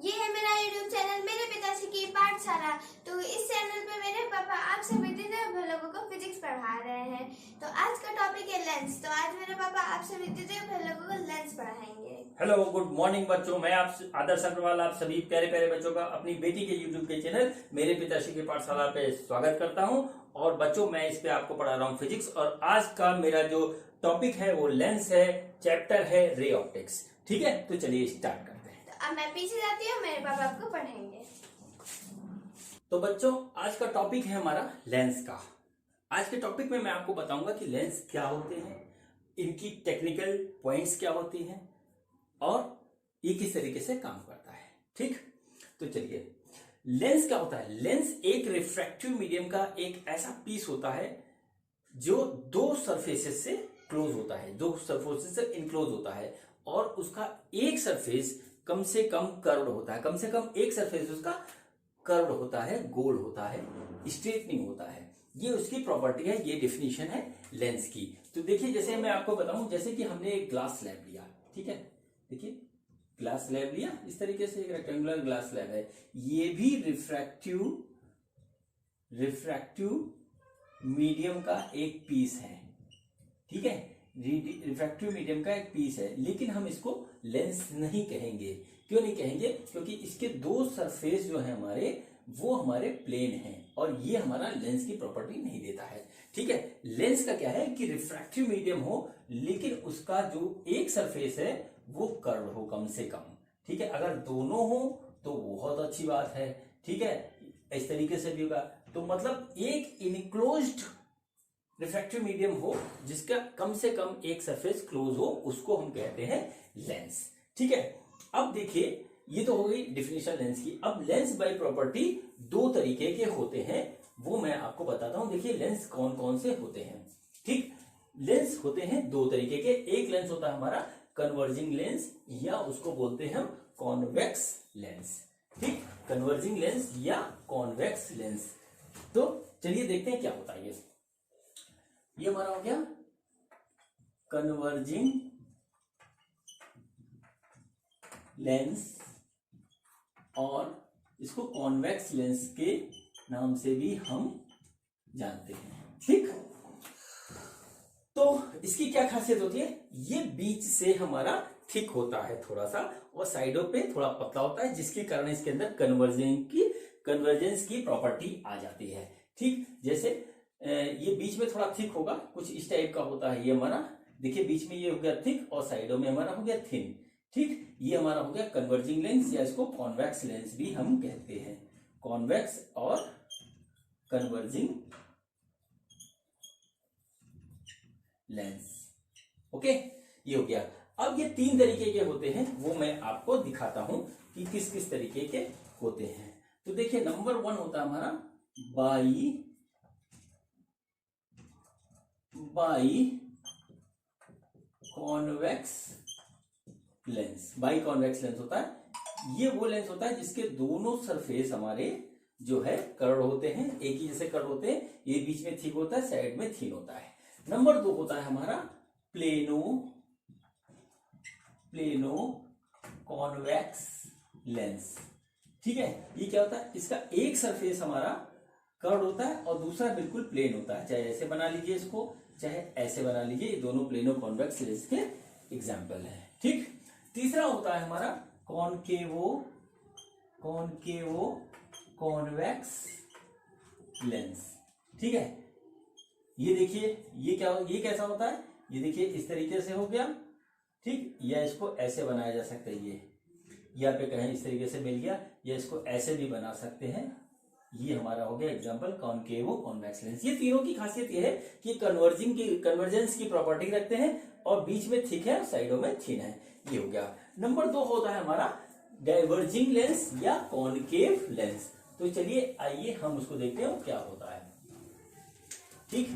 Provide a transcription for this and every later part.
ये है मेरा यूट्यूब चैनल मेरे पिताजी की पाठशाला। तो इस चैनल पे मेरे पापा आप सभी दिव्यांग लोगों को फिजिक्स पढ़ा रहे हैं। तो आज का टॉपिक है लेंस। तो आज मेरे पापा आप सभी दिव्यांग लोगों को लेंस पढ़ाएंगे। हेलो, गुड मॉर्निंग बच्चों। मैं आप आदर्श अग्रवाल आप सभी प्यारे प्यारे बच्चों का अपनी बेटी के यूट्यूब के चैनल मेरे पिताजी की पाठशाला पे स्वागत करता हूं। और बच्चों, मैं इस पे आपको पढ़ा रहा हूं फिजिक्स। और आज का मेरा जो टॉपिक है वो लेंस है, चैप्टर है रे ऑप्टिक्स। ठीक है, तो चलिए स्टार्ट करते हैं। तो अब मैं पीछे जाती हूँ, मेरे पापा आपको पढ़ाएंगे। तो बच्चों, आज का टॉपिक है हमारा लेंस का। आज के टॉपिक में मैं आपको बताऊंगा कि लेंस क्या होते हैं, इनकी टेक्निकल पॉइंट्स क्या होती हैं और ये किस तरीके से काम करता है। ठीक, तो चलिए, लेंस क्या होता है। लेंस एक रिफ्रैक्टिव मीडियम का एक ऐसा पीस होता है जो दो सरफेसेस से क्लोज होता है, दो सरफेसेस से इनक्लोज होता है और उसका एक सरफेस कम से कम कर्व्ड होता है, कम से कम एक सरफेस उसका कर्व्ड होता है, गोल होता है, स्ट्रेटनिंग होता है। ये उसकी प्रॉपर्टी है, ये डेफिनेशन है लेंस की। तो देखिए, जैसे मैं आपको बताऊं, जैसे कि हमने एक ग्लास स्लैब लिया, ठीक है, देखिए ग्लास स्लैब लिया, इस तरीके से एक रेक्टेंगुलर ग्लास स्लैब है। ये भी रिफ्रैक्टिव मीडियम का एक पीस है, ठीक है, रिफ्रैक्टिव मीडियम का एक पीस है। लेकिन हम इसको लेंस नहीं कहेंगे। क्यों नहीं कहेंगे? क्योंकि इसके दो सरफेस जो है हमारे, वो हमारे प्लेन हैं और ये हमारा लेंस की प्रॉपर्टी नहीं देता है। ठीक है, लेंस का क्या है कि रिफ्रैक्टिव मीडियम हो लेकिन उसका जो एक सरफेस है वो कर्व हो कम से कम। ठीक है, अगर दोनों हो तो बहुत अच्छी बात है। ठीक है, इस तरीके से भी होगा। तो मतलब एक इनक्लोज्ड रिफ्रैक्टिव मीडियम हो जिसका कम से कम एक सरफेस क्लोज हो, उसको हम कहते हैं लेंस। ठीक है, अब देखिए, ये तो हो गई डिफिनेशन लेंस की। अब लेंस बाय प्रॉपर्टी दो तरीके के होते हैं, वो मैं आपको बताता हूं। देखिए लेंस कौन कौन से होते हैं। ठीक, लेंस होते हैं दो तरीके के। एक लेंस होता है हमारा कन्वर्जिंग लेंस, या उसको बोलते हैं हम कॉन्वेक्स लेंस। ठीक, कन्वर्जिंग लेंस या कॉन्वेक्स लेंस। तो चलिए देखते हैं क्या होता है। ये हमारा हो गया कन्वर्जिंग लेंस और इसको कॉन्वेक्स लेंस के नाम से भी हम जानते हैं। ठीक, तो इसकी क्या खासियत होती है? ये बीच से हमारा थिक होता है थोड़ा सा और साइडों पे थोड़ा पतला होता है, जिसके कारण इसके अंदर कन्वर्जेंस की प्रॉपर्टी आ जाती है। ठीक, जैसे ये बीच में थोड़ा थिक होगा, कुछ इस टाइप का होता है ये हमारा। देखिए, बीच में ये हो गया थिक और साइडों में हमारा हो गया थिन। ठीक, ये हमारा हो गया कन्वर्जिंग लेंस, या इसको कॉन्वेक्स लेंस भी हम कहते हैं। कॉन्वेक्स और कन्वर्जिंग लेंस। ओके, ये हो गया। अब ये तीन तरीके के होते हैं, वो मैं आपको दिखाता हूं कि किस किस तरीके के होते हैं। तो देखिए, नंबर 1 होता है हमारा by convex lens. By convex lens होता है, ये वो लेंस होता है जिसके दोनों सरफेस हमारे जो है कर्व होते हैं, एक ही जैसे कर्व होते हैं। ये बीच में थिक होता है, साइड में थिन होता है। नंबर 2 होता है हमारा प्लेनो कॉन्वेक्स लेंस। ठीक है, ये क्या होता है? इसका एक सरफेस हमारा कर्व होता है और दूसरा बिल्कुल प्लेन होता है। चाहे ऐसे बना लीजिए इसको, चाहे ऐसे बना लीजिए, ये दोनों प्लेनो कॉन्वेक्स लेंस के एग्जाम्पल है। ठीक, तीसरा होता है हमारा कॉनकेवो कॉन्वेक्स लेंस। ठीक है, ये देखिए, ये कैसा होता है? ये देखिए, इस तरीके से हो गया। ठीक, या इसको ऐसे बनाया जा सकता है, ये यहाँ पे कहें इस तरीके से मिल गया, या इसको ऐसे भी बना सकते हैं। ये हमारा हो गया एग्जांपल कॉनकेवो कॉन्वेक्स लेंस। ये तीनों की खासियत ये है कि कन्वर्जेंस की प्रॉपर्टी रखते हैं और बीच में थिक है, साइडों में थिन है। ये हो गया। नंबर 2 होता है हमारा डाइवर्जिंग लेंस या कॉनकेव लेंस। तो चलिए, आइए हम उसको देखते हैं क्या होता है। ठीक,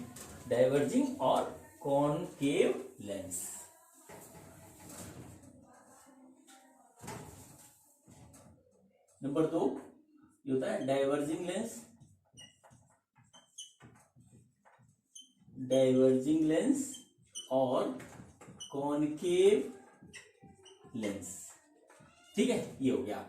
डाइवर्जिंग और कॉनकेव लेंस। नंबर 2 ये होता है डाइवर्जिंग लेंस और कॉनकेव लेंस। ठीक है, ये हो गया।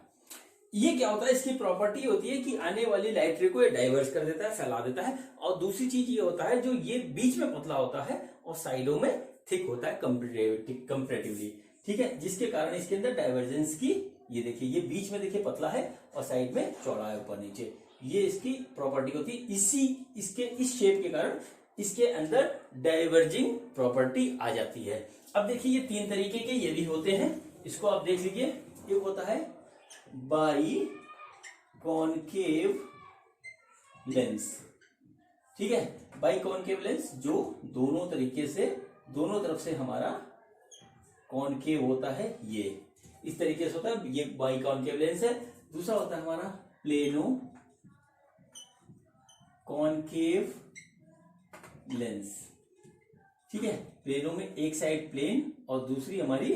ये क्या होता है, इसकी प्रॉपर्टी होती है कि आने वाली लाइट रे को ये डाइवर्स कर देता है, फैला देता है। और दूसरी चीज ये होता है जो ये बीच में पतला होता है और साइडों में थिक होता है कंपेरेटिवली, ठीक है, जिसके कारण इसके अंदर डाइवर्जेंस की, ये देखिए ये बीच में देखिए पतला है और साइड में चौड़ा है ऊपर नीचे, ये इसकी प्रॉपर्टी होती है। इस शेप के कारण इसके अंदर डाइवर्जिंग प्रॉपर्टी आ जाती है। अब देखिए ये 3 तरीके के ये भी होते हैं, इसको आप देख लीजिए। एक होता है बाई कॉनकेव लेंस, ठीक है, बाई कॉनकेव लेंस जो दोनों तरीके से, दोनों तरफ से हमारा कॉनकेव होता है, ये इस तरीके से होता है, ये बाई कॉनकेव लेंस है। दूसरा होता है हमारा प्लेनो कॉनकेव लेंस, ठीक है, प्लेनों में एक साइड प्लेन और दूसरी हमारी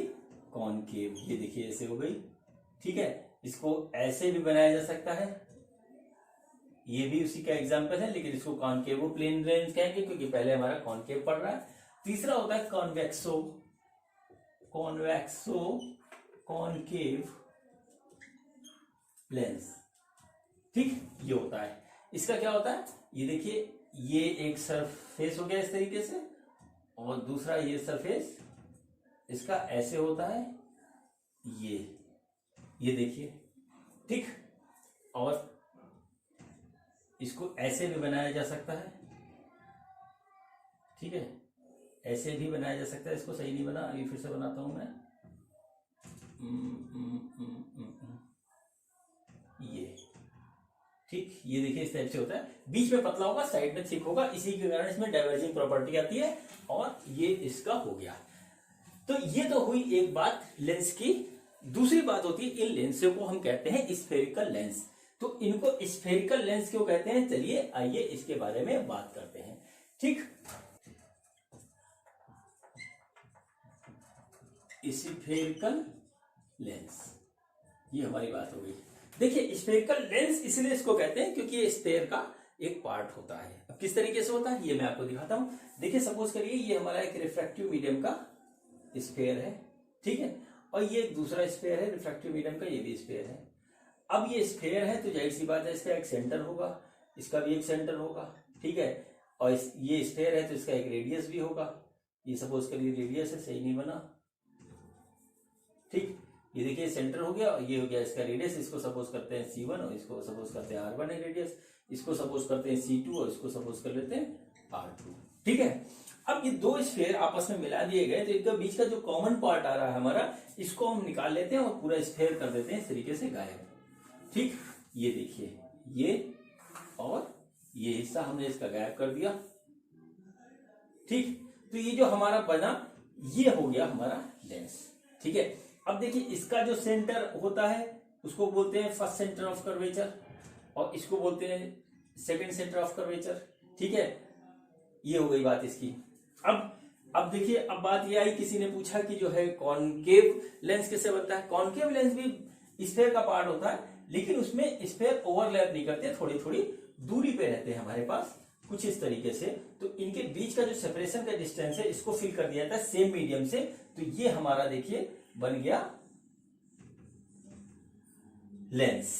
कॉनकेव, ये देखिए ऐसे हो गई, ठीक है। इसको ऐसे भी बनाया जा सकता है, ये भी उसी का एग्जांपल है, लेकिन इसको कॉनकेव प्लेन लेंस कहेंगे क्योंकि पहले हमारा कॉनकेव पड़ रहा है। तीसरा होता है कॉन्वेक्सो कॉनकेव लेंस, ठीक, ये होता है। इसका क्या होता है, ये देखिए ये एक सरफेस हो गया इस तरीके से, और दूसरा ये सरफेस इसका ऐसे होता है, ये देखिए, ठीक, और इसको ऐसे भी बनाया जा सकता है, ठीक है, ऐसे भी बनाया जा सकता है। इसको सही नहीं बना, अभी फिर से बनाता हूं मैं, ये, ठीक, ये देखिए इस टाइप से होता है, बीच में पतला होगा, साइड में थिक होगा, इसी के कारण इसमें डाइवर्जिंग प्रॉपर्टी आती है, और ये इसका हो गया। तो ये तो हुई एक बात लेंस की। दूसरी बात होती है, इन लेंसों को हम कहते हैं स्फेरिकल लेंस। तो इनको स्फेरिकल लेंस क्यों कहते हैं, चलिए आइए इसके बारे में बात करते हैं, ठीक। स्फेरिकल लेंस, ये हमारी बात हो गई। देखिए स्फेरिकल लेंस इसलिए इसको कहते हैं क्योंकि ये स्फेयर का एक पार्ट होता है। अब किस तरीके से होता है ये मैं आपको दिखाता हूं। देखिए सपोज करिए ये हमारा एक रिफ्रैक्टिव मीडियम का स्फेयर है, ठीक है, और ये एक दूसरा स्फेयर है रिफ्रैक्टिव मीडियम का, ये भी स्फेयर है। अब ये स्फेयर है तो जाहिर सी बात है इसका एक सेंटर होगा, इसका भी एक सेंटर होगा, ठीक है, और ये स्फेयर है तो इसका एक रेडियस भी होगा। ये सपोज करिए रेडियस है, सही नहीं बना, ठीक, ये देखिए सेंटर हो गया और ये हो गया इसका रेडियस। इसको सपोज करते हैं C1 और इसको सपोज करते हैं R1 है रेडियस, इसको सपोज करते हैं C2 और इसको सपोज कर लेते हैं R2, ठीक है। अब ये दो स्फेयर आपस में मिला दिए गए तो इनका बीच का जो कॉमन पार्ट आ रहा है हमारा, इसको हम निकाल लेते हैं और पूरा स्फेयर कर देते हैं इस तरीके से गायब, ठीक। ये देखिए ये और ये हिस्सा हमने इसका गायब कर दिया, ठीक। तो ये जो हमारा बना ये हो गया हमारा लेंस, ठीक है। अब देखिए इसका जो सेंटर होता है उसको बोलते हैं फर्स्ट सेंटर ऑफ कर्वेचर और इसको बोलते हैं सेकंड सेंटर ऑफ कर्वेचर, ठीक है। ये हो गई बात इसकी। अब देखिए अब बात ये आई, किसी ने पूछा कि जो है कॉनकेव लेंस कैसे बनता है। कॉनकेव लेंस भी स्फेयर का पार्ट होता है, लेकिन उसमें स्फेयर ओवरलैप नहीं करते, थोड़ी थोड़ी दूरी पे रहते हैं हमारे पास कुछ इस तरीके से। तो इनके बीच का जो सेपरेशन का डिस्टेंस है इसको फिल कर दिया जाता है सेम मीडियम से। तो ये हमारा देखिए बन गया लेंस,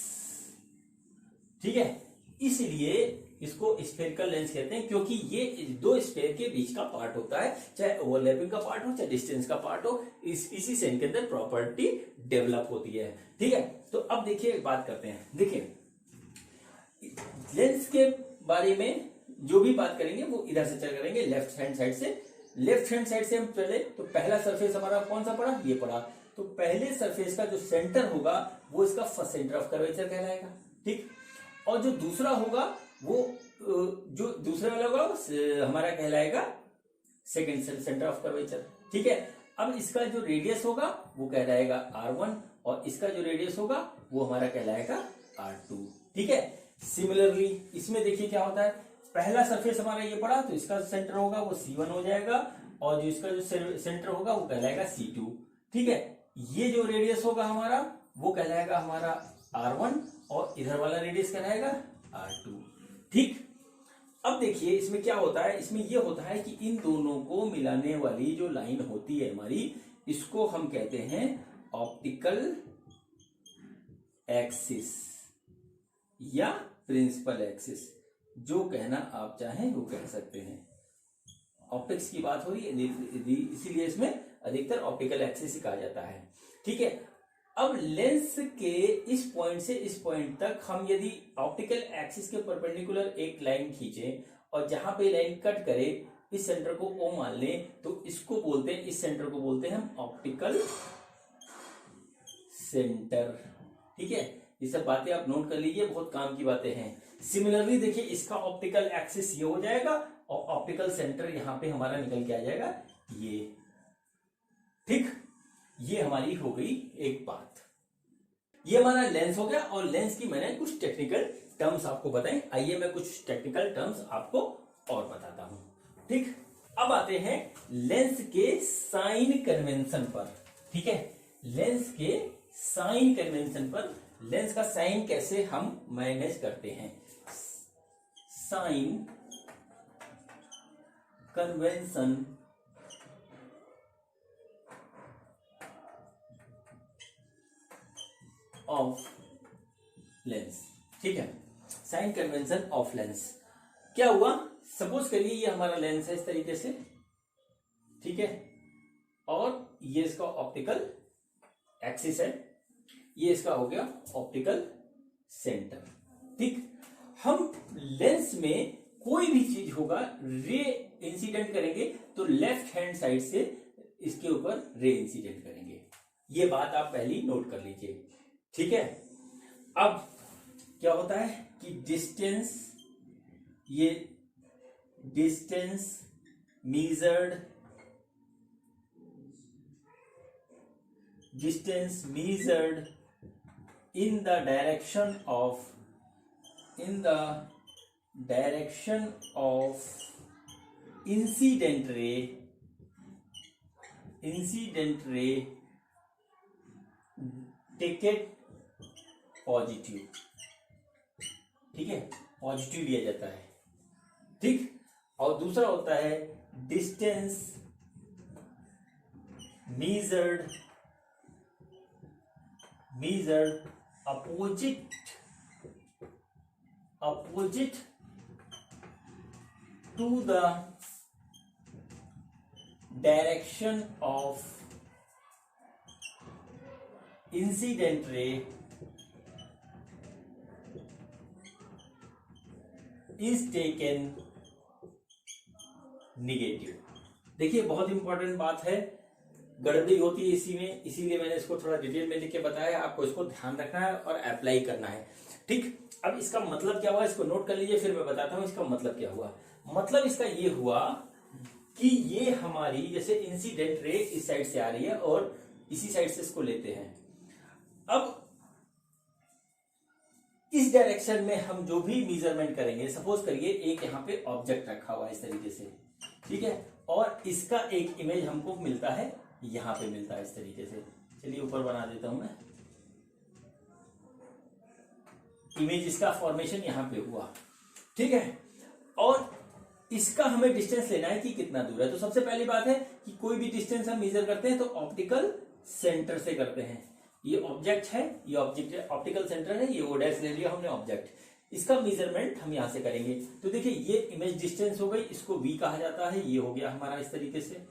ठीक है। इसलिए इसको स्फेरिकल लेंस कहते हैं क्योंकि ये दो स्फेयर के बीच का पार्ट होता है, चाहे ओवरलैपिंग का पार्ट हो चाहे डिस्टेंस का पार्ट हो, इसी से इनके अंदर प्रॉपर्टी डेवलप होती है, ठीक है। तो अब देखिए बात करते हैं, देखिए लेंस के बारे में जो भी बात करेंगे वो इधर से चल करेंगे लेफ्ट हैंड साइड से। लेफ्ट हैंड साइड से हम चले तो पहला सरफेस हमारा कौन सा पड़ा, ये पड़ा। तो पहले सरफेस का जो सेंटर होगा वो इसका फर्स्ट सेंटर ऑफ कर्वेचर कहलाएगा, ठीक। और जो दूसरा होगा वो जो दूसरे वाला होगा वो हमारा कहलाएगा सेकंड सेंटर ऑफ कर्वेचर, ठीक है। अब इसका जो रेडियस होगा वो कहलाएगा R1 और इसका जो रेडियस होगा वो हमारा कहलाएगा R2, ठीक है। सिमिलरली इसमें देखिए क्या होता है, पहला सरफेस हमारा ये पड़ा तो इसका सेंटर होगा वो C1 हो जाएगा और जो इसका जो सेंटर होगा वो कहलाएगा C2, ठीक है। ये जो रेडियस होगा हमारा वो कहलाएगा हमारा R1 और इधर वाला रेडियस कहलाएगा R2, ठीक। अब देखिए इसमें क्या होता है, इसमें ये होता है कि इन दोनों को मिलाने वाली जो लाइन होती है हमारी, इसको हम कहते हैं ऑप्टिकल एक्सिस या प्रिंसिपल एक्सिस, जो कहना आप चाहें वो कह सकते हैं। ऑप्टिक्स की बात हो रही है इसीलिए इसमें अधिकतर ऑप्टिकल एक्सिस ही कहा जाता है। ठीक है, अब लेंस के इस पॉइंट से इस पॉइंट तक हम यदि ऑप्टिकल एक्सिस के परपेंडिकुलर एक लाइन खींचें और जहां पे लाइन कट करे इस सेंटर को O मान लें, तो इसको बोलते हैं, इस सेंटर को बोलते हैं हम ऑप्टिकल सेंटर। ठीक है, ये सब बातें आप नोट कर लीजिए, बहुत काम की बातें हैं। सिमिलरली देखिए, इसका ऑप्टिकल एक्सिस ये हो जाएगा और ऑप्टिकल सेंटर यहां पे हमारा निकल के आ जाएगा ये। ठीक, ये हमारी हो गई एक बात। ये हमारा लेंस हो गया और लेंस की मैंने कुछ टेक्निकल टर्म्स आपको बताए। आइए मैं कुछ टेक्निकल टर्म्स आपको और बताता हूं। ठीक, अब आते हैं लेंस के साइन कन्वेंशन पर। ठीक है, लेंस के साइन कन्वेंशन पर, लेंस का साइन कैसे हम मैनेज करते हैं। Sign convention of lens. ठीक है, साइन कन्वेंशन ऑफ लेंस क्या हुआ, सपोज करिए ये हमारा लेंस है इस तरीके से। ठीक है, और ये इसका ऑप्टिकल एक्सिस है, ये इसका हो गया ऑप्टिकल सेंटर। ठीक, हम लेंस में कोई भी चीज होगा रे इंसिडेंट करेंगे तो लेफ्ट हैंड साइड से इसके ऊपर रे इंसिडेंट करेंगे। ये बात आप पहली नोट कर लीजिए। ठीक है, अब क्या होता है कि डिस्टेंस, ये distance measured in the direction of incident ray take it positive. ठीक है, पॉजिटिव लिया जाता है। ठीक, और दूसरा होता है distance measured opposite to the direction of incident ray is taken negative. देखिए, बहुत इंपॉर्टेंट बात है, गड़बड़ी होती है इसी में, इसीलिए मैंने इसको थोड़ा डिटेल में लिख के बताया। आपको इसको ध्यान रखना है और अप्लाई करना है। ठीक, अब इसका मतलब क्या हुआ इसको नोट कर लीजिए, फिर मैं बताता हूं इसका मतलब क्या हुआ। मतलब इसका ये हुआ कि ये हमारी जैसे इंसिडेंट रे इस साइड से आ रही है और इसी साइड से इसको लेते हैं। अब इस डायरेक्शन में हम जो भी मेजरमेंट करेंगे, सपोज करिए एक यहाँ पे ऑब्जेक्ट रखा हुआ है इस तरीके से। ठीक है, और इसका एक इमेज हमको मिलता है, यहां पे मिलता है इस तरीके से। चलिए ऊपर बना देता हूं मैं, इमेज इसका फॉर्मेशन यहां पे हुआ। ठीक है, और इसका हमें डिस्टेंस लेना है कि कितना दूर है। तो सबसे पहली बात है कि कोई भी डिस्टेंस हम मेजर करते हैं तो ऑप्टिकल सेंटर से करते हैं। ये ऑब्जेक्ट है, ये ऑब्जेक्ट ऑप्टिकल सेंटर है, ये ओ डैश ले लिया हमने ऑब्जेक्ट, इसका मेजरमेंट हम यहां से करेंगे। तो देखिए, ये इमेज डिस्टेंस हो गई, इसको v कहा जाता है, ये हो गया हमारा इस तरीके से।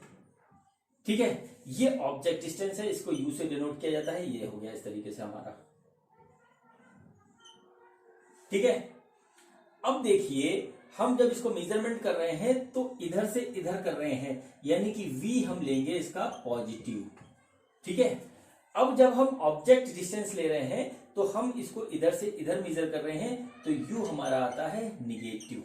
ठीक है, ये ऑब्जेक्ट डिस्टेंस है, इसको u से डिनोट किया जाता है, ये हो गया इस तरीके से हमारा। ठीक है, अब देखिए, हम जब इसको मेजरमेंट कर रहे हैं तो इधर से इधर कर रहे हैं, यानी कि v हम लेंगे इसका पॉजिटिव। ठीक है, अब जब हम ऑब्जेक्ट डिस्टेंस ले रहे हैं तो हम इसको इधर से इधर मेजर कर रहे हैं, तो u हमारा आता है निगेटिव।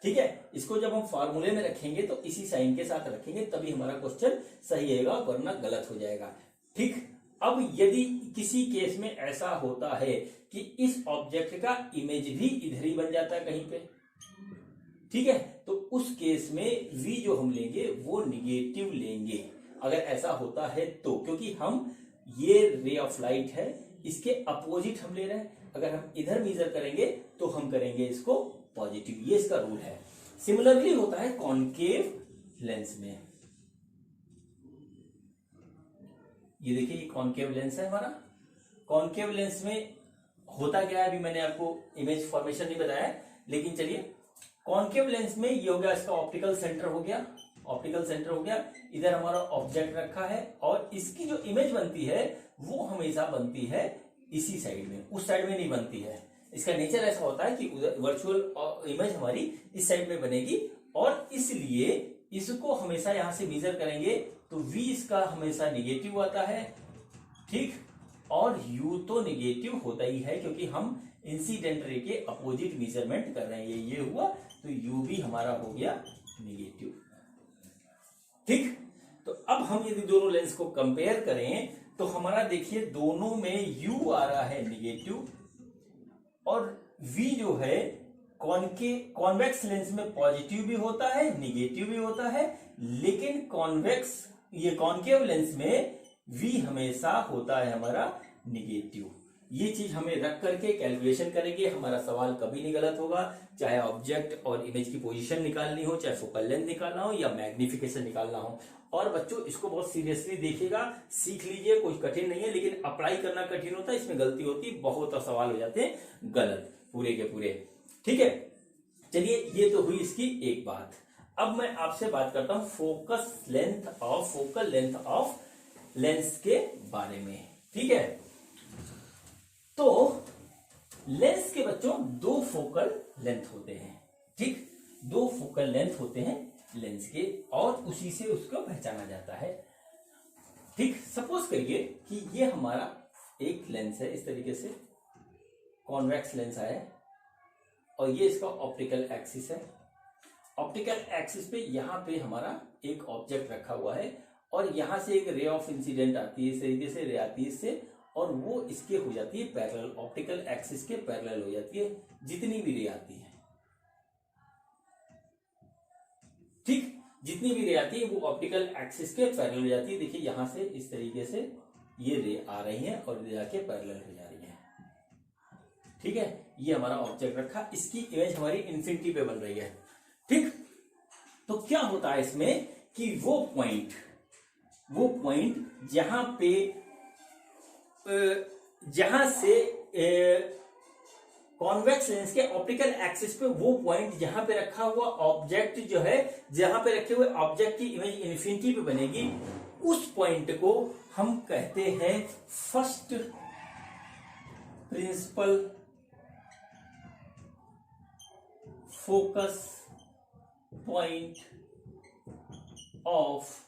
ठीक है, इसको जब हम फार्मूले में रखेंगे तो इसी साइन के साथ रखेंगे, तभी हमारा क्वेश्चन सही आएगा, वरना गलत हो जाएगा। ठीक, अब यदि किसी केस में ऐसा होता है कि इस ऑब्जेक्ट का इमेज भी इधर ही बन जाता है कहीं पे, ठीक है, तो उस केस में v जो हम लेंगे वो निगेटिव लेंगे। अगर ऐसा होता है तो, क्योंकि हम ये रे ऑफ लाइट है, इसके अपोजिट हम ले रहे हैं। अगर हम इधर मेजर करेंगे तो हम करेंगे इसको पॉजिटिव, ये इसका रूल है। सिमिलरली होता है कॉनकेव लेंस में। ये देखिए, ये कॉनकेव लेंस है हमारा, कॉन्केव लेंस में होता क्या है, अभी मैंने आपको इमेज फॉर्मेशन नहीं बताया, लेकिन चलिए कॉन्केव लेंस में ये हो गया, इसका ऑप्टिकल सेंटर हो गया, ऑप्टिकल सेंटर हो गया, इधर हमारा ऑब्जेक्ट रखा है और इसकी जो इमेज बनती है वो हमेशा बनती है इसी साइड में, उस साइड में नहीं बनती है। इसका नेचर ऐसा होता है कि वर्चुअल इमेज हमारी इस साइड में बनेगी और इसलिए इसको हमेशा यहां से मेजर करेंगे तो v इसका हमेशा निगेटिव आता है, ठीक, और u तो निगेटिव होता ही है क्योंकि हम इंसिडेंट रे के अपोजिट मेजरमेंट कर रहे हैं। ये हुआ तो u भी हमारा हो गया निगेटिव, ठीक। तो अब हम यदि दोनों लेंस को कंपेयर करें तो हमारा देखिए दोनों में u आ रहा है निगेटिव और v जो है कॉन्वेक्स लेंस में पॉजिटिव भी होता है निगेटिव भी होता है, लेकिन कॉन्केव लेंस में v हमेशा होता है हमारा निगेटिव। ये चीज हमें रख करके कैलकुलेशन करेंगे, हमारा सवाल कभी नहीं गलत होगा, चाहे ऑब्जेक्ट और इमेज की पोजीशन निकालनी हो, चाहे फोकल लेंथ निकालना हो या मैग्निफिकेशन निकालना हो। और बच्चों इसको बहुत सीरियसली देखिएगा, सीख लीजिए, कुछ कठिन नहीं है, लेकिन अप्लाई करना कठिन होता है, इसमें गलती होती, बहुत सवाल हो जाते हैं गलत पूरे के पूरे, ठीक है। चलिए ये तो हुई इसकी एक बात। अब मैं आपसे बात करता हूं फोकल लेंथ ऑफ लेंस के बारे में, ठीक है। तो लेंस के बच्चों दो फोकल लेंथ होते हैं, ठीक, दो फोकल लेंथ होते हैं लेंस के और उसी से उसको पहचाना जाता है, ठीक। सपोज करिए कि ये हमारा एक लेंस है, इस तरीके से कॉन्वेक्स लेंस है और ये इसका ऑप्टिकल एक्सिस है। ऑप्टिकल एक्सिस पे यहाँ पे हमारा एक ऑब्जेक्ट रखा हुआ है और यहां से एक रे ऑफ इंसिडेंट आती है, इस तरीके से रे आती है इससे और वो इसके हो जाती है पैरेलल, ऑप्टिकल एक्सिस के पैरेलल हो जाती है जितनी भी रे आती है, ठीक, जितनी भी रे आती है वो ऑप्टिकल एक्सिस के पैरेलल हो जाती है। देखिए यहां से इस तरीके से ये रे आ रही है और रे जाके पैरेलल हो जा रही है, ठीक है। ये हमारा ऑब्जेक्ट रखा, इसकी इमेज हमारी इन्फिनिटी पे बन रही है, ठीक। तो क्या होता है इसमें कि वो पॉइंट जहां से कॉन्वेक्स लेंस के ऑप्टिकल एक्सिस पे वो पॉइंट जहां पे रखा हुआ ऑब्जेक्ट जो है, जहां पे रखे हुए ऑब्जेक्ट की इमेज इन्फिनिटी पे बनेगी, उस पॉइंट को हम कहते हैं first principle focus point of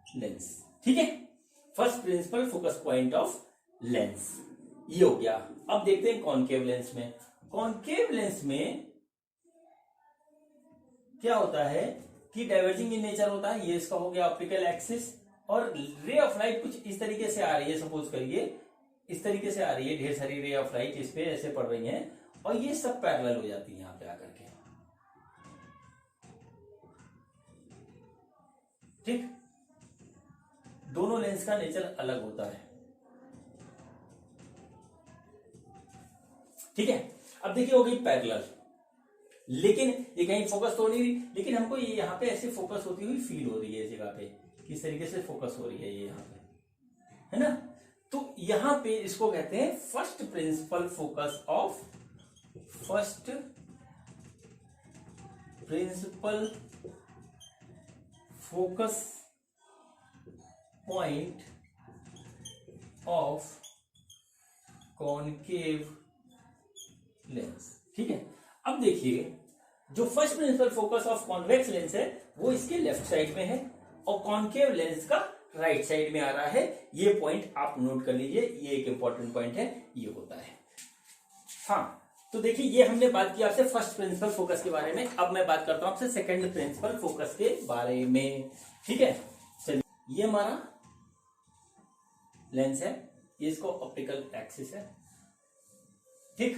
lens, ठीक है। First principle focus point of lens ये हो गया। अब देखते हैं कॉन्केव लेंस में। कॉन्केव लेंस में क्या होता है कि डाइवर्जिंग इन नेचर होता है, ये इसका हो गया ऑप्टिकल एक्सिस और रे ऑफ लाइट कुछ इस तरीके से आ रही है, सपोज करिए इस तरीके से आ रही है, ढेर सारी रे ऑफ लाइट इस पे ऐसे पड़ रही हैं और ये सब पैरेलल हो जाती है यहां पे आकर के, ठीक। दोनों लेंस का नेचर अलग होता है, ठीक है। अब देखिए हो गई पैरेलल, लेकिन ये कहीं फोकस तो नहीं रही, लेकिन हमको ये यहाँ पे ऐसे फोकस होती हुई फील हो रही है इस जगह पे, किस तरीके से फोकस हो रही है ये यहाँ पे, है ना। तो यहाँ पे इसको कहते हैं first principle focus of, first principle focus point of concave lens, ठीक है। अब देखिए जो first principle focus of convex lens है वो इसके लेफ्ट साइड में है और कॉनकेव लेंस का राइट साइड में आ रहा है। ये पॉइंट आप नोट कर लीजिए, ये एक इंपॉर्टेंट पॉइंट है, ये होता है। हाँ, तो देखिए ये हमने बात की आपसे फर्स्ट प्रिंसिपल फोकस के बारे में। अब मैं बात करता हूं आपसे सेकंड प्रिंसिपल फोकस के बारे में, ठीक है। चलिए ये हमारा लेंस है, ये इसको ऑप्टिकल एक्सिस है, ठीक।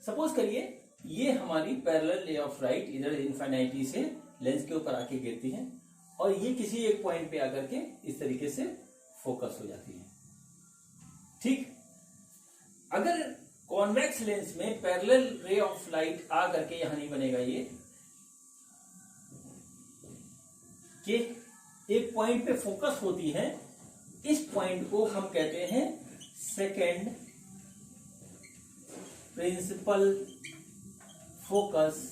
सपोज करिए ये हमारी पैरेलल रे ऑफ लाइट इधर इनफिनिटी से लेंस के ऊपर आके गिरती है और ये किसी एक पॉइंट पे आकर के इस तरीके से फोकस हो जाती है, ठीक। अगर कॉन्वेक्स लेंस में पैरेलल रे ऑफ लाइट आ करके यहां नहीं बनेगा, ये कि एक पॉइंट पे फोकस होती है, इस पॉइंट को हम कहते हैं second principal focus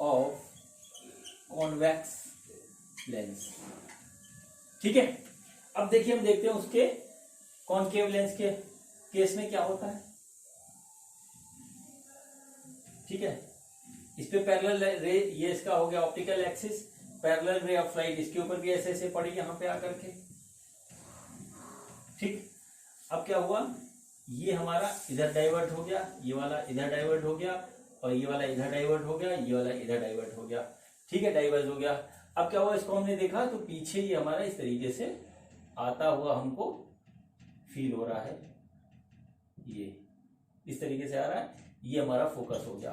of convex lens. ठीक है, अब देखिए हम देखते हैं उसके कॉनकेव लेंस के केस में क्या होता है। ठीक है, इस पे पैरेलल रे, ये इसका हो गया ऑप्टिकल एक्सिस, पैरेलल रे ऑफ लाइट इसके ऊपर भी ऐसे ऐसे पड़ी यहां पे आकर के। ठीक, अब क्या हुआ, ये हमारा इधर डाइवर्ट हो गया, ये वाला इधर डाइवर्ट हो गया, और ये वाला इधर डाइवर्ट हो गया, ये वाला इधर डाइवर्ट हो गया। ठीक है, डाइवर्ट हो गया। अब क्या हुआ, इसको हमने देखा तो पीछे ये हमारा इस तरीके से आता हुआ हमको फील हो रहा है, ये इस तरीके से आ रहा है, ये हमारा फोकस हो गया।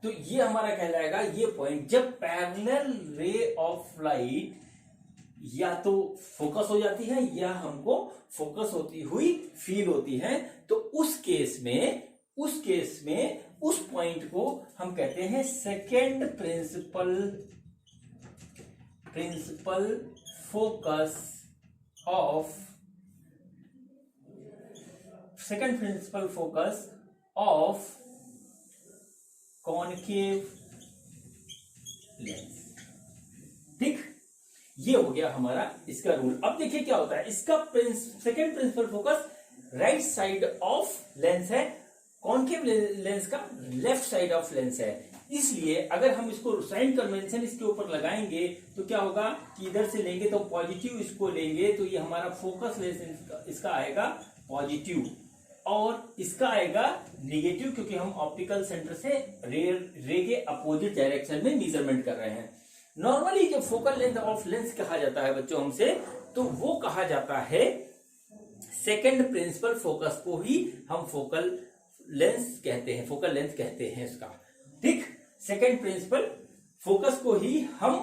तो ये हमारा कहलाएगा ये पॉइंट, जब पैरेलल रे ऑफ लाइट या तो फोकस हो जाती है या हमको फोकस होती हुई फील होती है, तो उस केस में उस पॉइंट को हम कहते हैं second principal focus of concave lens. ठीक, ये हो गया हमारा इसका रूल। अब देखिए क्या होता है, इसका second principal focus right side of lens है, कॉनकेव लेंस का लेफ्ट साइड ऑफ लेंस है। इसलिए अगर हम इसको साइन कन्वेंशन इसके ऊपर लगाएंगे तो क्या होगा कि इधर से लेंगे तो पॉजिटिव इसको लेंगे, तो ये हमारा फोकस लेंस इसका आएगा पॉजिटिव, और इसका आएगा नेगेटिव, क्योंकि हम ऑप्टिकल सेंटर से रे के अपोजिट डायरेक्शन में मेजरमेंट कर रहे हैं। नॉर्मली जो फोकल लेंथ ऑफ लेंस कहा जाता है बच्चों हमसे, तो वो कहा जाता है सेकेंड प्रिंसिपल फोकस को ही हम फोकल लेंस कहते हैं, फोकल लेंथ कहते हैं इसका। ठीक, सेकेंड प्रिंसिपल फोकस को ही हम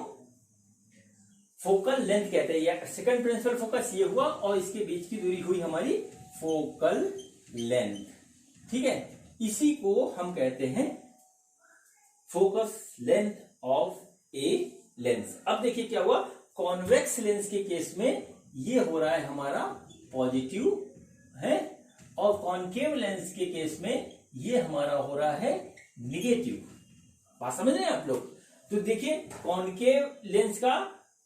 फोकल लेंथ कहते हैं, या सेकेंड प्रिंसिपल फोकस ये हुआ और इसके बीच की दूरी हुई हमारी फोकल लेंथ। ठीक है, इसी को हम कहते हैं focus length of a lens. अब देखिए क्या हुआ, कॉन्वेक्स लेंस के केस में ये हो रहा है हमारा पॉजिटिव है, और कॉनकेव लेंस के केस में ये हमारा हो रहा है निगेटिव। बात समझ रहे हैं आप लोग? तो देखिए कॉनकेव लेंस का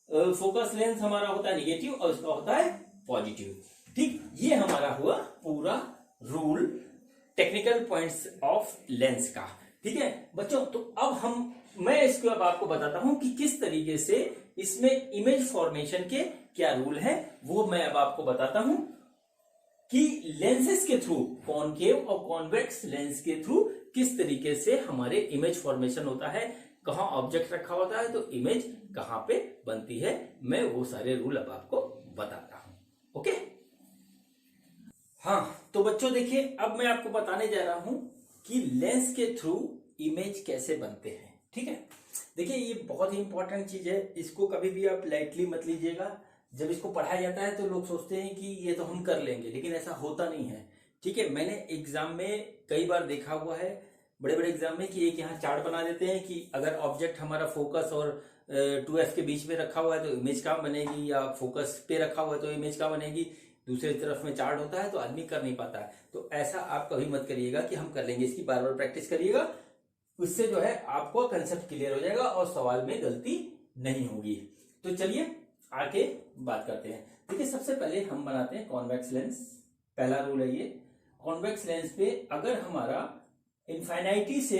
फोकस लेंस हमारा होता है निगेटिव और इसका होता है पॉजिटिव। ठीक, ये हमारा हुआ पूरा rule technical points of lens का। ठीक है बच्चों, तो अब मैं इसको अब आपको बताता हूं कि किस तरीके से इसमें इमेज फॉर्मेशन के क्या रूल है, वो मैं अब आपको बताता हूं कि लेंसेस के थ्रू, कॉनकेव और कॉन्वेक्स लेंस के थ्रू किस तरीके से हमारे इमेज फॉर्मेशन होता है, कहां ऑब्जेक्ट रखा होता है तो इमेज कहां पे बनती है। मैं वो सारे रूल अब आपको बताता हूं। ओके, हाँ तो बच्चों देखिए, अब मैं आपको बताने जा रहा हूं कि लेंस के थ्रू इमेज कैसे बनते हैं। ठीक है, देखिए ये बहुत ही इंपॉर्टेंट चीज है, इसको कभी भी आप लाइटली मत लीजिएगा। जब इसको पढ़ाया जाता है तो लोग सोचते हैं कि ये तो हम कर लेंगे, लेकिन ऐसा होता नहीं है। ठीक है, मैंने एग्जाम में कई बार देखा हुआ है, बड़े बड़े एग्जाम में, कि एक यहाँ चार्ट बना देते हैं कि अगर ऑब्जेक्ट हमारा फोकस और 2F के बीच में रखा हुआ है तो इमेज कहाँ बनेगी, या फोकस पे रखा हुआ है तो इमेज कहाँ बनेगी। दूसरी तरफ में चार्ट होता है तो आदमी कर नहीं पाता है। तो ऐसा आप कभी मत करिएगा कि हम कर लेंगे, इसकी बार बार प्रैक्टिस करिएगा, उससे जो है आपको कंसेप्ट क्लियर हो जाएगा और सवाल में गलती नहीं होगी। तो चलिए आगे बात करते हैं। देखिए सबसे पहले हम बनाते हैं कॉन्वेक्स लेंस। पहला रूल है ये, कॉन्वेक्स लेंस पे अगर हमारा इनफाइनाइटी से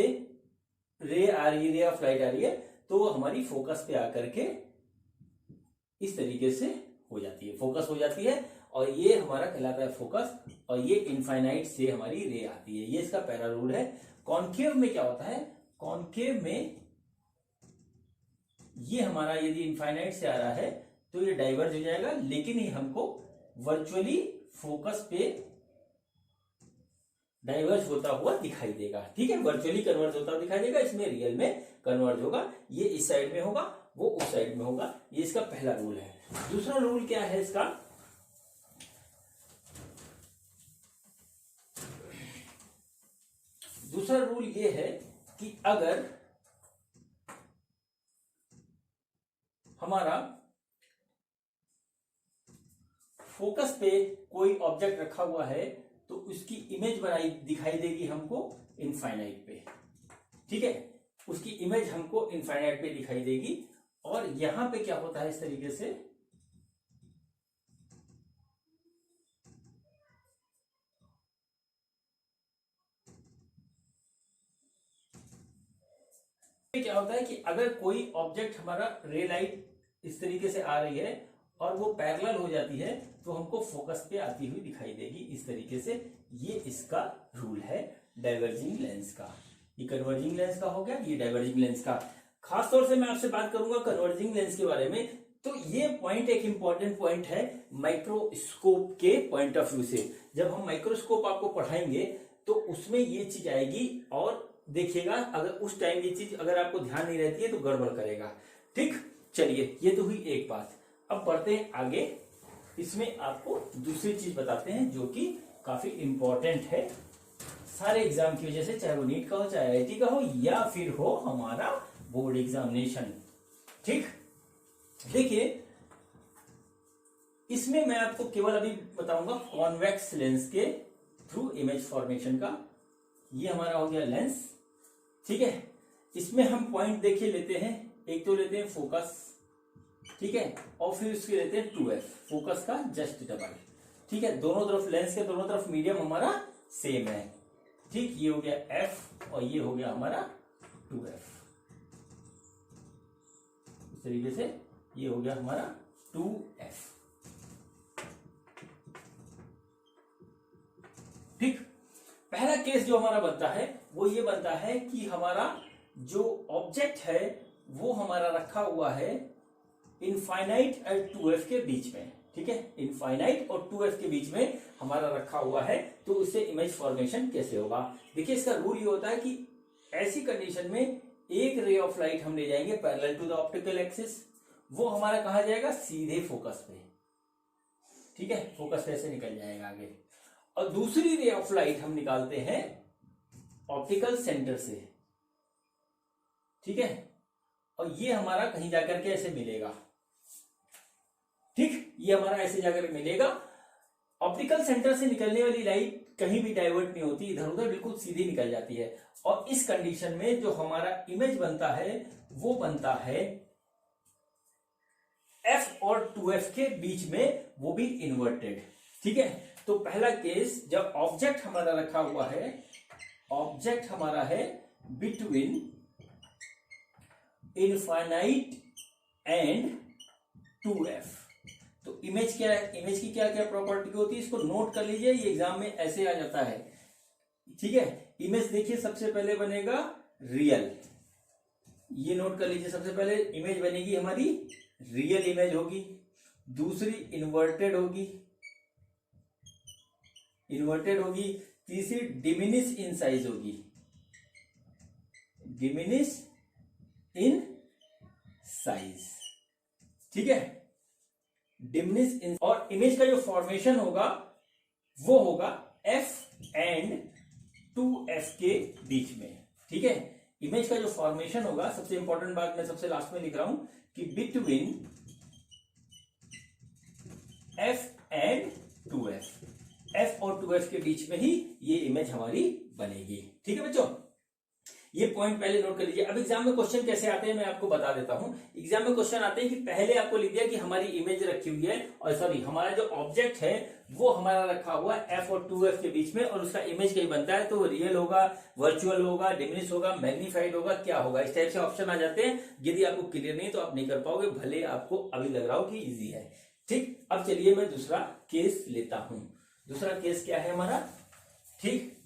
रे आ रही है, रे ऑफ लाइट आ रही है, तो वो हमारी फोकस पे आकर के इस तरीके से हो जाती है, फोकस हो जाती है, और ये हमारा कहलाता है फोकस, और ये इनफाइनाइट से हमारी रे आती है। ये इसका पहला रूल है। कॉनकेव में क्या होता है, कॉनकेव में ये हमारा यदि इनफाइनाइट से आ रहा है तो ये डाइवर्ज हो जाएगा, लेकिन ये हमको वर्चुअली फोकस पे डाइवर्ज होता हुआ दिखाई देगा। ठीक है, वर्चुअली कन्वर्ज होता हुआ दिखाई देगा, इसमें रियल में कन्वर्ज होगा। ये इस साइड में होगा, वो उस साइड में होगा। ये इसका पहला रूल है। दूसरा रूल क्या है इसका, दूसरा रूल ये है कि अगर हमारा फोकस पे कोई ऑब्जेक्ट रखा हुआ है तो उसकी इमेज बनाई दिखाई देगी हमको इनफाइनाइट पे, ठीक है, उसकी इमेज हमको इनफाइनाइट पे दिखाई देगी। और यहां पे क्या होता है इस तरीके से, क्या होता है कि अगर कोई ऑब्जेक्ट हमारा रे लाइट इस तरीके से आ रही है और वो पैरेलल हो जाती है तो हमको फोकस पे आती हुई दिखाई देगी इस तरीके से। ये इसका रूल है डाइवर्जिंग लेंस का। ये कन्वर्जिंग लेंस का हो गया, ये डाइवर्जिंग लेंस का। खास तौर से मैं आपसे बात करूंगा कन्वर्जिंग लेंस के बारे में। तो ये पॉइंट एक इंपॉर्टेंट पॉइंट है माइक्रोस्कोप के पॉइंट ऑफ व्यू से। जब हम माइक्रोस्कोप आपको पढ़ाएंगे तो उसमें ये चीज आएगी और देखिएगा, अगर उस टाइम ये चीज अगर आपको ध्यान नहीं रहती है तो गड़बड़ करेगा। ठीक, चलिए ये तो हुई एक बात। अब बढ़ते हैं आगे, इसमें आपको दूसरी चीज बताते हैं जो कि काफी इंपॉर्टेंट है सारे एग्जाम की वजह से, चाहे वो नीट का हो, चाहे आईआईटी का हो, या फिर हो हमारा बोर्ड एग्जामिनेशन। ठीक, देखिए इसमें मैं आपको केवल अभी बताऊंगा कॉन्वेक्स लेंस के थ्रू इमेज फॉर्मेशन का। ये हमारा हो गया लेंस, ठीक है। इसमें हम पॉइंट देखिए लेते हैं, एक तो लेते हैं फोकस, ठीक है, और फिर उसके लेते हैं 2f, फोकस का जस्ट डबल, ठीक है। दोनों तरफ लेंस के दोनों तरफ मीडियम हमारा सेम है, ठीक। ये हो गया f और ये हो गया हमारा 2f, इस तरीके से ये हो गया हमारा 2f, ठीक। पहला केस जो हमारा बनता है वो ये बनता है कि हमारा जो ऑब्जेक्ट है वो हमारा रखा हुआ है इनफाइनाइट और 2f के बीच में, ठीक है। इनफाइनाइट और 2f के बीच में हमारा रखा हुआ है, तो उससे इमेज फॉर्मेशन कैसे होगा। देखिए इसका रूल ये होता है कि ऐसी कंडीशन में एक रे ऑफ लाइट हम ले जाएंगे parallel to the optical axis, वो हमारा कहा जाएगा सीधे फोकस पे, ठीक है, फोकस पे से निकल जाएगा आगे। और दूसरी रे ऑफ लाइट हम निकालते हैं ऑप्टिकल सेंटर से, ठीक है, और ये हमारा कहीं जाकर के ऐसे मिलेगा, ठीक। ये हमारा ऐसे जाकर मिलेगा। ऑप्टिकल सेंटर से निकलने वाली लाइट कहीं भी डाइवर्ट नहीं होती, इधर उधर बिल्कुल सीधी निकल जाती है। और इस कंडीशन में जो हमारा इमेज बनता है वो बनता है f और 2f के बीच में, वो भी इन्वर्टेड, ठीक है। तो पहला केस जब ऑब्जेक्ट हमारा रखा हुआ है, ऑब्जेक्ट हमारा है बिटवीन इनफाइनाइट एंड 2f, तो इमेज क्या है, इमेज की क्या क्या प्रॉपर्टी होती है, इसको नोट कर लीजिए, ये एग्जाम में ऐसे आ जाता है, ठीक है। इमेज देखिए सबसे पहले बनेगा रियल, ये नोट कर लीजिए, सबसे पहले इमेज बनेगी हमारी रियल इमेज होगी, दूसरी इन्वर्टेड होगी, इन्वर्टेड होगी, तीसरी डिमिनिश इन साइज होगी, डिमिनिश इन साइज, ठीक है, डिमिनिश इन। और इमेज का जो फॉर्मेशन होगा वो होगा f एंड 2f के बीच में, ठीक है। इमेज का जो फॉर्मेशन होगा, सबसे इंपॉर्टेंट बात मैं सबसे लास्ट में लिख रहा हूं कि between f and 2f, f और 2f के बीच में ही ये इमेज हमारी बनेगी, ठीक है बच्चों। ये पॉइंट पहले नोट कर लीजिए। अब एग्जाम में क्वेश्चन कैसे आते हैं मैं आपको बता देता हूं। एग्जाम में क्वेश्चन आते हैं कि पहले आपको लिख दिया कि हमारी इमेज रखी हुई है, और सॉरी हमारा जो ऑब्जेक्ट है वो हमारा रखा हुआ है f और 2f के बीच में, और उसका इमेज कहीं बनता है, तो वो रियल होगा, वर्चुअल होगा, डिमिनिश होगा, मैग्नीफाइड होगा, क्या होगा, इस टाइप से ऑप्शन आ जाते हैं। यदि आपको क्लियर नहीं तो आप नहीं कर पाओगे, भले आपको अभी लग रहा हो कि इजी है, ठीक। अब चलिए मैं दूसरा केस लेता हूं। दूसरा केस क्या है हमारा, ठीक,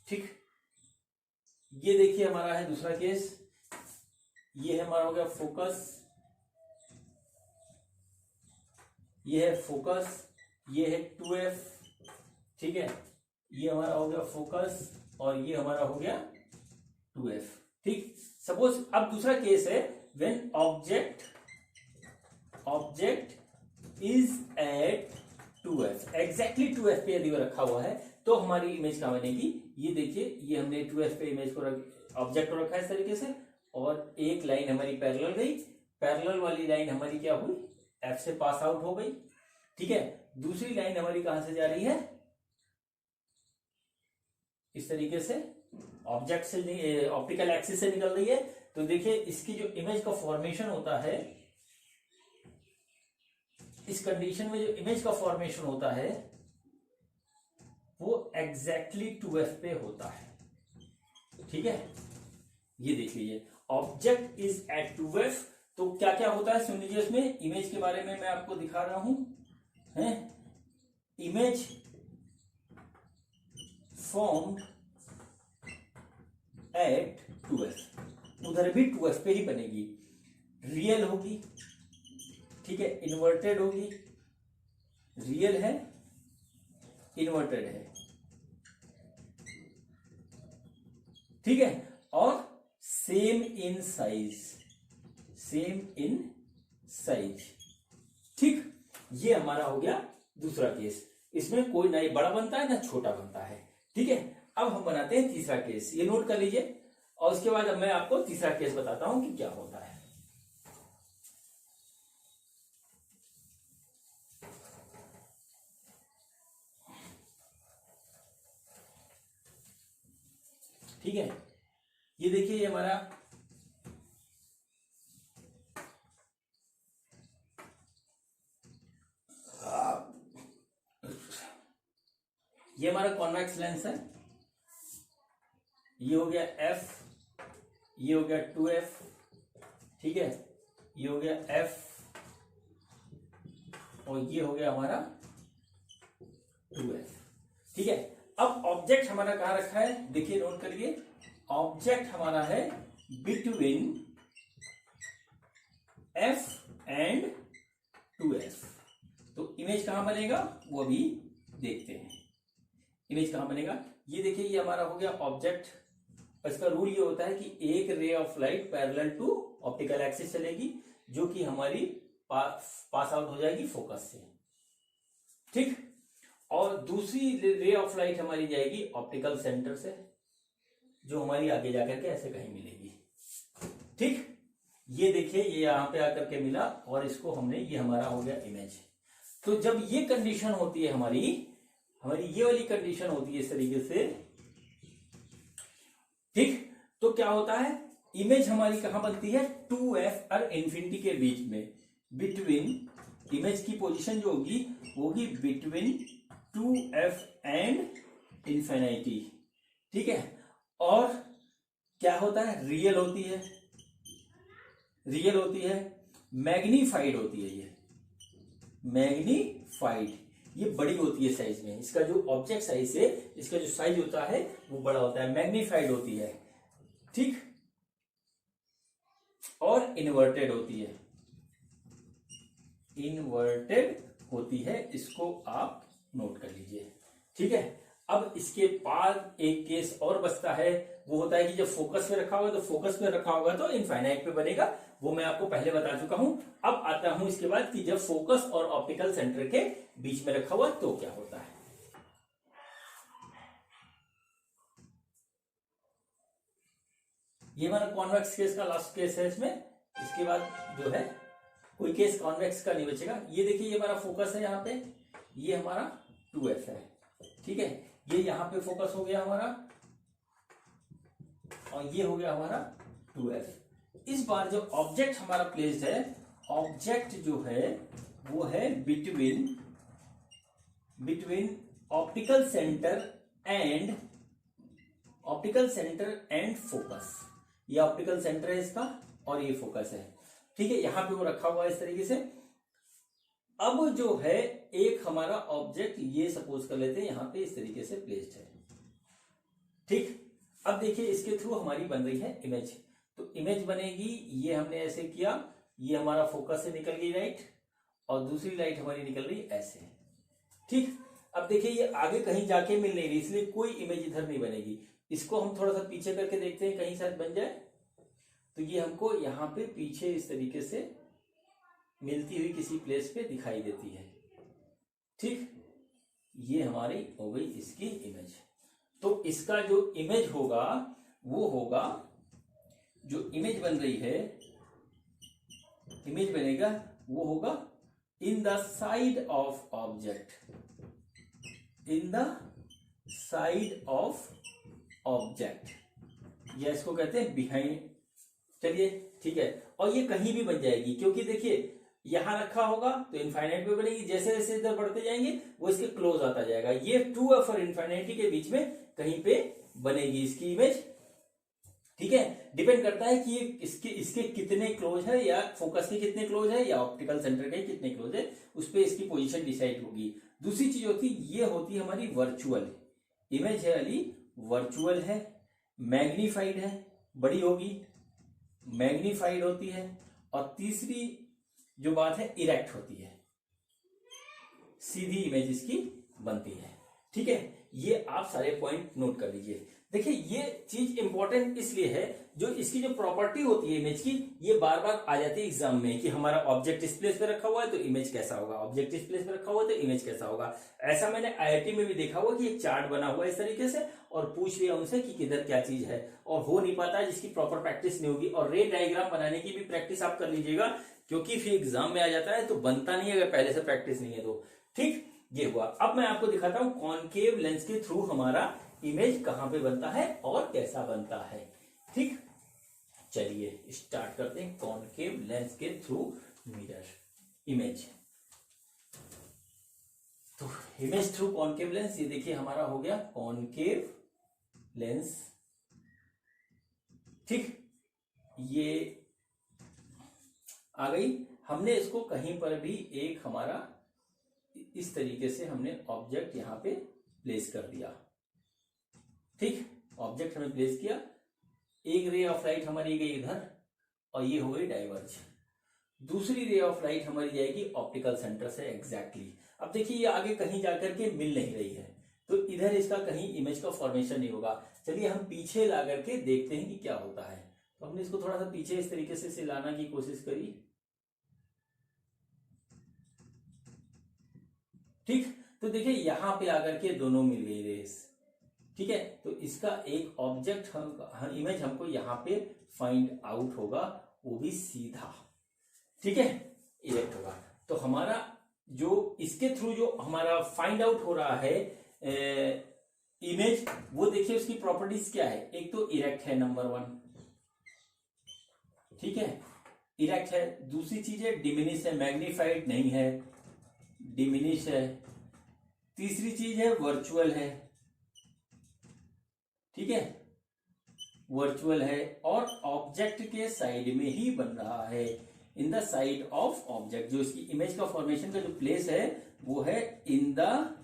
ठीक। ये देखिए हमारा है दूसरा केस, ये है हमारा हो गया फोकस, ये है फोकस, ये है 2f, ठीक है, ये हमारा हो गया फोकस और ये हमारा हो गया 2f, ठीक। सपोज अब दूसरा केस है when object is at 2f, exactly 2f पे यदि वो रखा हुआ है तो हमारी इमेज कहाँ बनेगी। ये देखिए, ये हमने 2f पे इमेज को ऑब्जेक्ट को रखा है इस तरीके से, और एक लाइन हमारी पैरेलल गई, पैरेलल वाली लाइन हमारी क्या हुई, f से पास आउट हो गई। ठीक है, दूसरी लाइन हमारी कहां से जा रही है, इस तरीके से ऑब्जेक्ट से, ऑप्टिकल एक्सिस से निकल रही है। तो देखिए इसकी जो इमेज का फॉर्मेशन होता है, इस कंडीशन में जो इमेज का फॉर्मेशन होता है वो एग्जैक्टली 2f पे होता है। ठीक है, ये देख लीजिए, ऑब्जेक्ट इज एट 2f। तो क्या क्या होता है सुन लीजिए, इसमें इमेज के बारे में मैं आपको दिखा रहा हूं, है इमेज फॉर्म्ड एट 2f, उधर भी 2f पे ही बनेगी, रियल होगी, ठीक है, इन्वर्टेड होगी, रियल है, इन्वर्टेड है, ठीक है, और same in size, same in size. ठीक, ये हमारा हो गया दूसरा केस। इसमें कोई ना बड़ा बनता है ना छोटा बनता है। ठीक है, अब हम बनाते हैं तीसरा केस, ये नोट कर लीजिए, और उसके बाद अब मैं आपको तीसरा केस बताता हूं कि क्या होता है। ठीक है, ये देखिए, ये हमारा कॉन्वेक्स लेंस है, ये हो गया f, ये हो गया 2f, ठीक है, ये हो गया f, और ये हो गया हमारा 2f। ठीक है, अब ऑब्जेक्ट हमारा कहां रखा है, देखिए नोट करिए, ऑब्जेक्ट हमारा है बिटवीन f एंड 2f। तो इमेज कहां बनेगा वो भी देखते हैं, इमेज कहां बनेगा। ये देखिए, ये हमारा हो गया ऑब्जेक्ट, इसका रूल ये होता है कि एक ray of light parallel to optical axis चलेगी, जो कि हमारी पास आउट हो जाएगी फोकस से। ठीक, और दूसरी रे ऑफ लाइट हमारी जाएगी ऑप्टिकल सेंटर से, जो हमारी आगे जाकर के ऐसे कहीं मिलेगी। ठीक, ये देखिए, ये यहां पे आकर के मिला, और इसको हमने, ये हमारा हो गया इमेज। तो जब ये कंडीशन होती है हमारी ये वाली कंडीशन होती है इस तरीके से, ठीक, तो क्या होता है, इमेज हमारी कहां बनती है, 2f और इंफिनिटी के बीच में, बिटवीन, इमेज की पोजीशन जो होगी बिटवीन 2f एंड इंफिनिटी। ठीक है, और क्या होता है, रियल होती है, मैग्नीफाइड होती है, ये मैग्नीफाइड, ये बड़ी होती है साइज में, इसका जो ऑब्जेक्ट साइज है, इसका जो साइज होता है वो बड़ा होता है, मैग्नीफाइड होती है। ठीक, और इन्वर्टेड होती है, इसको आप नोट कर लीजिए। ठीक है, अब इसके बाद एक केस और बचता है, वो होता है कि जब फोकस पे रखा होगा, तो फोकस पे रखा होगा तो इनफाइनाइट पे बनेगा, वो मैं आपको पहले बता चुका हूं। अब आता हूं इसके बाद कि जब फोकस और ऑप्टिकल सेंटर के बीच में रखा हुआ तो क्या होता है। ये हमारा कॉन्वेक्स केस का लास्ट केस है इसमें, इसके बाद जो है कोई केस कॉन्वेक्स का नहीं बचेगा। ये देखिए, ये हमारा फोकस है यहाँ पे, ये हमारा 2f है, ठीक है, ये यहां पे फोकस हो गया हमारा, और ये हो गया हमारा 2f। इस बार जो ऑब्जेक्ट हमारा प्लेस्ड है, ऑब्जेक्ट जो है वो है between optical centre and focus. ये ऑप्टिकल सेंटर है इसका, और ये फोकस है। ठीक है, यहां पे वो रखा हुआ है इस तरीके से। अब जो है एक हमारा ऑब्जेक्ट, ये सपोज कर लेते हैं यहां पे इस तरीके से प्लेस्ड है। ठीक, अब देखिए इसके थ्रू हमारी बन रही है इमेज। तो इमेज बनेगी, ये हमने ऐसे किया, ये हमारा फोकस से निकल गई लाइट, और दूसरी लाइट हमारी निकल रही ऐसे। ठीक, अब देखिए ये आगे कहीं जाके मिल नहीं रही, इसलिए कोई इमेज इधर नहीं बनेगी। इसको हम थोड़ा सा पीछे करके देखते हैं, कहीं शायद बन जाए। तो ये हमको यहाँ पे पीछे इस तरीके से मिलती हुई किसी प्लेस पे दिखाई देती है। ठीक, ये हमारी हो गई इसकी इमेज। तो इसका जो इमेज होगा वो होगा, जो इमेज बन रही है, इमेज बनेगा वो होगा in the side of object, in the side of object, या इसको कहते हैं बिहाइंड। चलिए ठीक है, और ये कहीं भी बन जाएगी, क्योंकि देखिए यहां रखा होगा तो इनफाइनाइट पे बनेगी, जैसे जैसे इधर बढ़ते जाएंगे वो इसके क्लोज आता जाएगा। ये टू और इनफाइनाइटी के बीच में कहीं पे बनेगी इसकी इमेज। ठीक है, डिपेंड करता है कि ये इसके कितने क्लोज है, या फोकस के कितने क्लोज है, या ऑप्टिकल सेंटर के कितने क्लोज है, उस पर इसकी पोजीशन डिसाइड होगी। दूसरी चीज होती ये होती है हमारी वर्चुअल इमेज है, अली वर्चुअल है, मैग्नीफाइड है, बड़ी होगी, मैग्नीफाइड होती है। और तीसरी जो बात है इरेक्ट होती है, सीधी इमेज इसकी बनती है। ठीक है, ये आप सारे पॉइंट नोट कर लीजिए। देखिए ये चीज इंपॉर्टेंट इसलिए है, जो इसकी जो प्रॉपर्टी होती है इमेज की, ये बार बार आ जाती है एग्जाम में, कि हमारा ऑब्जेक्ट इस प्लेस पे रखा हुआ है तो इमेज कैसा होगा, ऑब्जेक्ट इस प्लेस पे रखा हुआ है तो इमेज कैसा होगा। ऐसा मैंने आईआईटी में भी देखा हुआ कि एक चार्ट बना हुआ है इस तरीके से, और पूछ लिया उनसे कि किधर क्या चीज है, और हो नहीं पाता जिसकी प्रॉपर प्रैक्टिस नहीं होगी। और रे डायग्राम बनाने की भी प्रैक्टिस आप कर लीजिएगा, क्योंकि फिर एग्जाम में आ जाता है तो बनता नहीं है अगर पहले से प्रैक्टिस नहीं है तो। ठीक, ये हुआ। अब मैं आपको दिखाता हूं कॉनकेव लेंस के थ्रू हमारा इमेज कहां पे बनता है और कैसा बनता है। ठीक, चलिए स्टार्ट करते हैं कॉनकेव लेंस के थ्रू मिरर इमेज। तो इमेज थ्रू कॉनकेव लेंस, ये देखिए हमारा हो गया कॉनकेव लेंस। ठीक, ये आ गई। हमने इसको कहीं पर भी एक हमारा इस तरीके से हमने ऑब्जेक्ट यहां पे प्लेस कर दिया। ठीक, ऑब्जेक्ट हमने प्लेस किया, एक रे ऑफ लाइट हमारी गई इधर और ये हो गई डाइवर्ज। दूसरी रे ऑफ लाइट हमारी जाएगी ऑप्टिकल सेंटर से एग्जैक्टली। अब देखिए ये आगे कहीं जाकर के मिल नहीं रही है, तो इधर इसका कहीं इमेज का फॉर्मेशन नहीं होगा। चलिए हम पीछे ला करके देखते हैं कि क्या होता है। तो हमने इसको थोड़ा सा पीछे इस तरीके से लाना की कोशिश करी। ठीक, तो देखिए यहां पे आकर के दोनों मिल गई रेस। ठीक है, तो इसका एक ऑब्जेक्ट इमेज हमको यहां पे फाइंड आउट होगा, वो भी सीधा। ठीक है, इरेक्ट होगा। तो हमारा जो इसके थ्रू जो हमारा फाइंड आउट हो रहा है इमेज, वो देखिए उसकी प्रॉपर्टीज क्या है। एक तो इरेक्ट है, नंबर 1। ठीक है, इरेक्ट है। दूसरी चीज है डिमिनिश है, मैग्नीफाइड नहीं है, डिमिनिश है। तीसरी चीज है वर्चुअल है। ठीक है, वर्चुअल है और ऑब्जेक्ट के साइड में ही बन रहा है, in the side of object. जो इसकी इमेज का फॉर्मेशन का जो प्लेस है वो है in the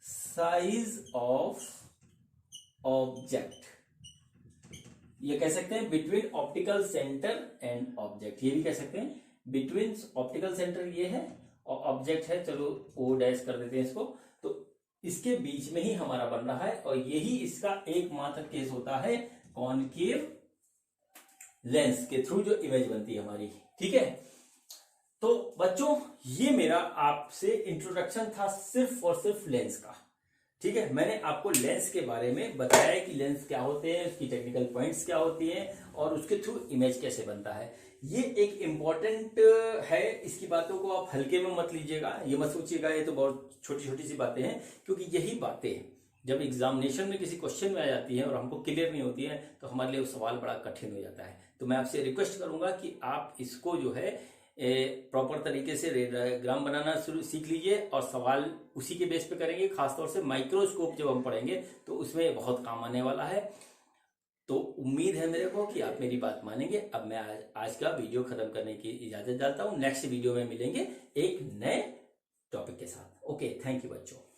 size of object. ये कह सकते हैं between optical centre and object, ये भी कह सकते हैं बिटवीन ऑप्टिकल सेंटर ये है और ऑब्जेक्ट है, चलो ओ डैश कर देते हैं इसको। तो इसके बीच में ही हमारा बन रहा है, और यही इसका एकमात्र केस होता है कॉनकेव लेंस के थ्रू जो इमेज बनती है हमारी। ठीक है, तो बच्चों ये मेरा आपसे इंट्रोडक्शन था सिर्फ और सिर्फ लेंस का। ठीक है, मैंने आपको लेंस के बारे में बताया कि लेंस क्या होते हैं, उसकी टेक्निकल पॉइंट्स क्या होती हैं और उसके थ्रू इमेज कैसे बनता है। ये एक इम्पॉर्टेंट है, इसकी बातों को आप हल्के में मत लीजिएगा, ये मत सोचिएगा ये तो बहुत छोटी छोटी सी बातें हैं, क्योंकि यही बातें जब एग्जामिनेशन में किसी क्वेश्चन में आ जाती है और हमको क्लियर नहीं होती है तो हमारे लिए वो सवाल बड़ा कठिन हो जाता है। तो मैं आपसे रिक्वेस्ट करूंगा कि आप इसको जो है प्रॉपर तरीके से डायग्राम बनाना सीख लीजिए, और सवाल उसी के बेस पे करेंगे। खासतौर से माइक्रोस्कोप जब हम पढ़ेंगे तो उसमें बहुत काम आने वाला है। तो उम्मीद है मेरे को कि आप मेरी बात मानेंगे। अब मैं आज का वीडियो खत्म करने की इजाजत चाहता हूं। नेक्स्ट वीडियो में मिलेंगे एक नए टॉपिक के साथ। ओके, थैंक यू बच्चों।